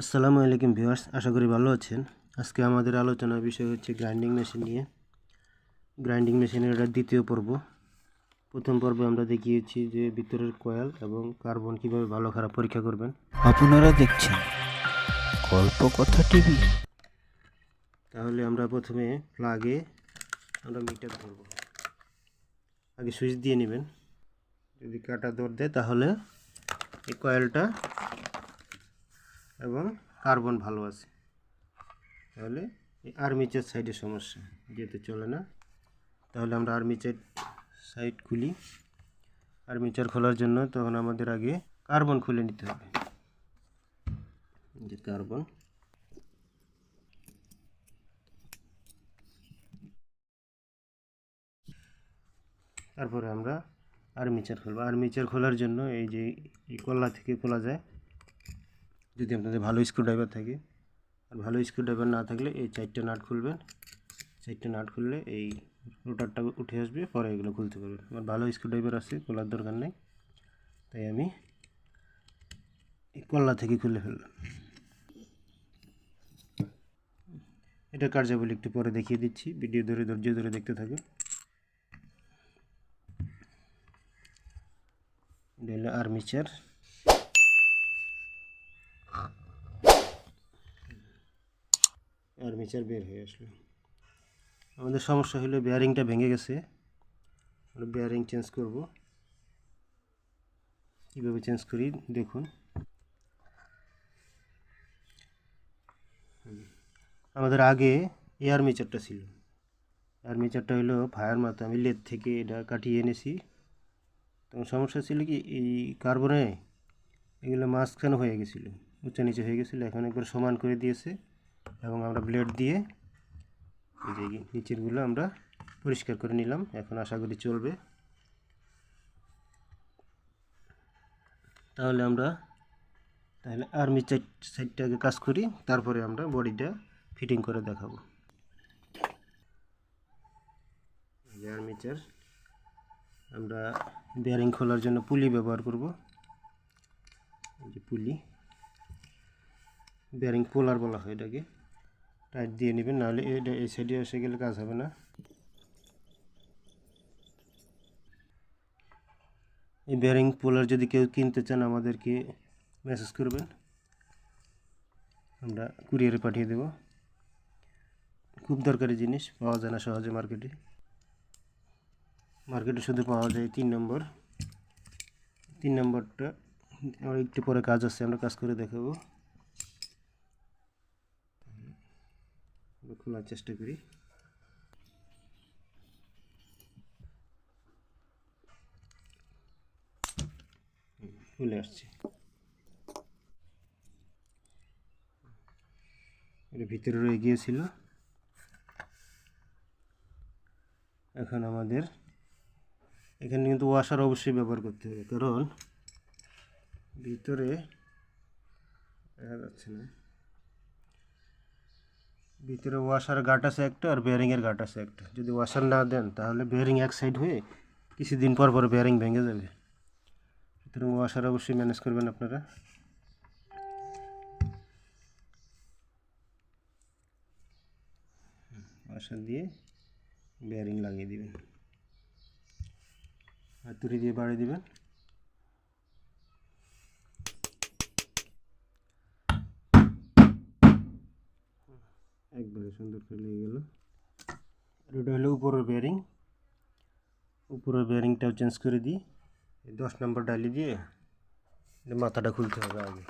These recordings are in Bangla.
আসসালামু আলাইকুম ভিউয়ার্স, আশা করি ভালো আছেন। আজকে আমাদের আলোচনার বিষয় হচ্ছে গ্রাইন্ডিং মেশিন নিয়ে। গ্রাইন্ডিং মেশিনের এটা দ্বিতীয় পর্ব। প্রথম পর্বে আমরা দেখিয়েছি যে ভিতরের কয়েল এবং কার্বন কিভাবে ভালো খারাপ পরীক্ষা করবেন। আপনারা দেখছেন গল্প কথা টিভি। তাহলে আমরা প্রথমে প্লাগে আমরা মিটার ধরব। আগে সুইচ দিয়ে নেবেন। যদি কাটা দৌড় দেয় তাহলে এই কয়েলটা এবং কার্বন ভালো আছে। তাহলে এই আর্মিচার সাইডের সমস্যা যেহেতু চলে না, তাহলে আমরা আর্মিচার সাইড খুলি। আর্মিচার খোলার জন্য তখন আমাদের আগে কার্বন খুলে নিতে হবে। যে কার্বন, তারপরে আমরা আর্মিচার খুলব। আর্মিচার খোলার জন্য এই যে এই কল্লা থেকে খোলা যায়, যদি আপনাদের ভালো স্ক্রুড্রাইভার থাকে। আর ভালো স্ক্রুড্রাইভার না থাকলে এই 4টে নাট খুলবেন। 4টে নাট খুললে এই রোটারটা উঠে আসবে, পরে এগুলো খুলতে পারবেন। আমার ভালো স্ক্রুড্রাইভার আছে, খোলার দরকার নেই, তাই আমি এই কল্লা থেকে খুলে ফেললাম। এটা কার্যাবলী একটু পরে দেখিয়ে দিচ্ছি, ভিডিও ধরে ধৈর্য ধরে দেখতে থাকুন। এটা হলো আর্মিচার। আর্মিচার বের হয়ে আসলো। আমাদের সমস্যা হলো বেয়ারিংটা ভেঙে গেছে। আমরা বেয়ারিং চেঞ্জ করব। কীভাবে চেঞ্জ করি দেখুন। আমাদের আগে এই আর্মিচারটা ছিল। আর্মিচারটা হলো ফায়ার মাথা, আমি লেদ থেকে এটা কাটিয়ে এনেছি। তখন সমস্যা ছিল কি, এই কার্বনে এগুলো মাঝখানে হয়ে গেছিলো, উঁচা নিচে হয়ে গেছিলো। এখন একবার সমান করে দিয়েছে এবং আমরা ব্লেড দিয়ে এই যে নিচেরগুলো আমরা পরিষ্কার করে নিলাম। এখন আশা করি চলবে। তাহলে আর্মিচার সাইডটাকে কাজ করি, তারপরে আমরা বডিটা ফিটিং করে দেখাবো। আর্মিচার আমরা বেয়ারিং খোলার জন্য পুলি ব্যবহার করব। এই যে পুলি, বেয়ারিং পোলার বলা হয় এটাকে। টাইট দিয়ে নেবেন, নাহলে এটা এই সাইডে এসে গেলে কাজ হবে না। এই বেয়ারিং পোলার যদি কেউ কিনতে চান আমাদেরকে মেসেজ করবেন, আমরা কুরিয়ারে পাঠিয়ে দেব। খুব দরকারি জিনিস, পাওয়া যায় না সহজে মার্কেটে। মার্কেটে শুধু পাওয়া যায় 3 নম্বর। 3 নম্বরটা আমার একটু পরে কাজ আছে, আমরা কাজ করে দেখাবো। খোলার চেষ্টা করি। খুলে আসছে। এটা ভিতরে রয়ে গিয়েছিল। এখন আমাদের এখানে কিন্তু ওয়াশার অবশ্যই ব্যবহার করতে হবে, কারণ ভিতরে দেখা যাচ্ছে না, ভিতরে ওয়াশার গার্ড আছে একটা আর বেয়ারিংয়ের গার্ড আছে একটা। যদি ওয়াশার না দেন তাহলে বেয়ারিং এক সাইড হয়ে কিছুদিন পর পর বেয়ারিং ভেঙে যাবে। সুতরাং ওয়াশার অবশ্যই ম্যানেজ করবেন আপনারা। ওয়াশার দিয়ে বেয়ারিং লাগিয়ে দিবেন, হাতুড়ি দিয়ে বাড়িয়ে দিবেন। একবারে সুন্দর করে লেগে গেল। এটা হলো উপরের বেয়ারিং। উপরের বেয়ারিংটাও চেঞ্জ করে দিই। 10 নম্বর ডালি দিয়ে মাথাটা খুলতে হবে আগে।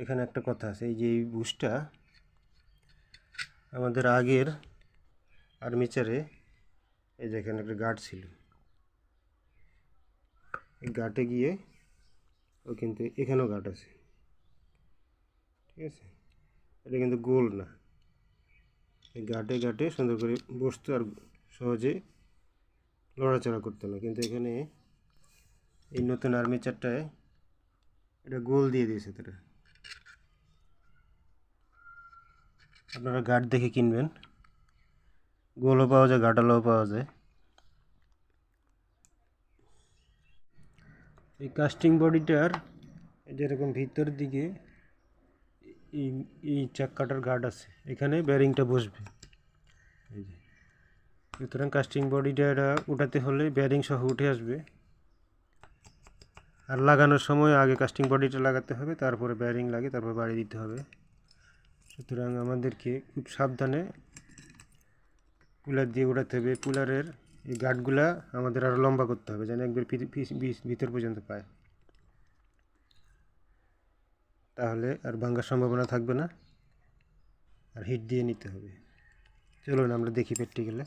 এখানে একটা কথা আছে, এই যে এই বুশটা আমাদের আগের আর্মিচারে, এই যে এখানে একটা গার্ড ছিল, এই গার্ডে গিয়ে ও কিন্তু এখানেও গার্ড আছে, ঠিক আছে। এটা কিন্তু গোল না, এই গার্ডে গার্ডে সুন্দর করে বসতো আর সহজে লড়াচড়া করতো না। কিন্তু এখানে এই নতুন আর্মিচারটায় এটা গোল দিয়ে দিয়েছে। তারা আপনারা গার্ড দেখে কিনবেন, গোলও পাওয়া যায় গার্ডালও পাওয়া যায়। এই কাস্টিং বডিটার যেরকম ভিতর দিকে এই এই চাক্কাটার গার্ড আছে, এখানে ব্যারিংটা বসবে। এই যে, সুতরাং কাস্টিং বডিটা উঠাতে হলে ব্যারিং সহ উঠে আসবে। আর লাগানোর সময় আগে কাস্টিং বডিটা লাগাতে হবে, তারপরে ব্যারিং লাগে, তারপর বাড়ি দিতে হবে। সুতরাং আমাদেরকে খুব সাবধানে পুলার দিয়ে উঠাতে হবে। পুলারের এই গার্ডগুলা আমাদের আরও লম্বা করতে হবে, যেন একবার ভিতর পর্যন্ত পায়, তাহলে আর ভাঙার সম্ভাবনা থাকবে না। আর হিট দিয়ে নিতে হবে। চলুন আমরা দেখি প্র্যাকটিক্যালে।